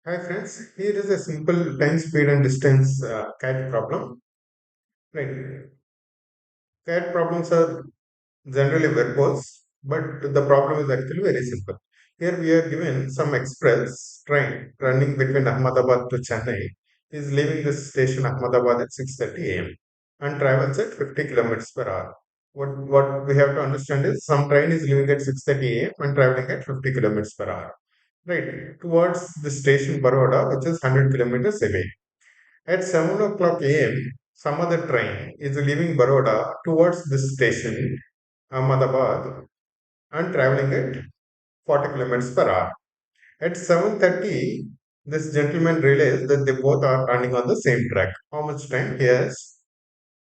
Hi friends, here is a simple time, speed and distance CAT problem. Right. CAT problems are generally verbose, but the problem is actually very simple. Here we are given some express train running between Ahmedabad to Chennai is leaving the station Ahmedabad at 6:30 a.m. and travels at 50 kilometers per hour. What we have to understand is some train is leaving at 6:30 a.m. and traveling at 50 kilometers per hour. Right, towards the station Baroda, which is 100 kilometers away. At 7 o'clock a.m., some other train is leaving Baroda towards this station, Ahmedabad, and traveling at 40 kilometers per hour. At 7:30, this gentleman realized that they both are running on the same track. How much time he has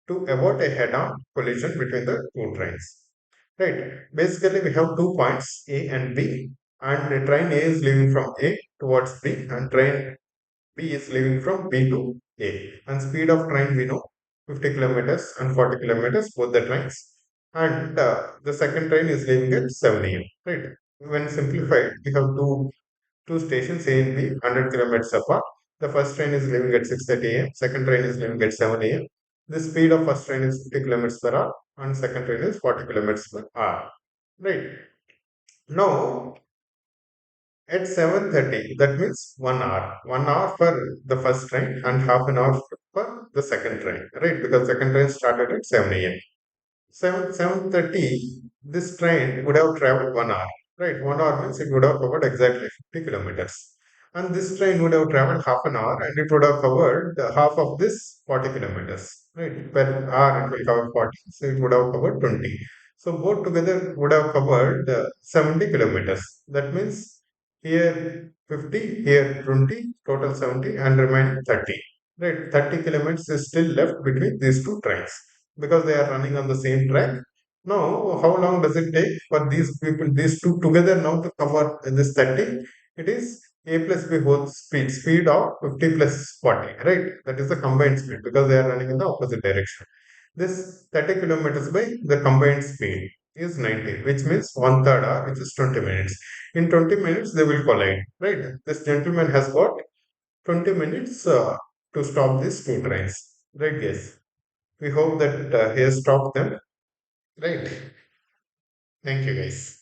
to avoid a head-on collision between the two trains? Right. Basically, we have 2 points, A and B, and the train A is leaving from A towards B, and train B is leaving from B to A. And speed of train we know 50 kilometers and 40 kilometers, both the trains. And the second train is leaving at 7 a.m. Right. When simplified, we have two stations A and B 100 kilometers apart. The first train is leaving at 6:30 a.m. Second train is leaving at 7 a.m. The speed of first train is 50 kilometers per hour and second train is 40 kilometers per hour. Right. Now at 7:30, that means 1 hour. 1 hour for the first train and half an hour for the second train, right? Because second train started at 7 a.m. 7:30, this train would have traveled 1 hour, right? 1 hour means it would have covered exactly 50 kilometers. And this train would have traveled half an hour and it would have covered half of this 40 kilometers, right? Per hour it will cover 40, so it would have covered 20. So both together would have covered 70 kilometers. That means here 50, here 20, total 70, and remaining 30. Right, 30 kilometers is still left between these two trains because they are running on the same track. Now, how long does it take for these people, these two together now to cover this 30? It is A plus B whole speed of 50 plus 40, right? That is the combined speed because they are running in the opposite direction. This 30 kilometers by the combined speed is 90, which means one third hour, which is 20 minutes. In 20 minutes, they will collide, right? This gentleman has got 20 minutes to stop these two trains, right, guys? We hope that he has stopped them, right? Thank you, guys.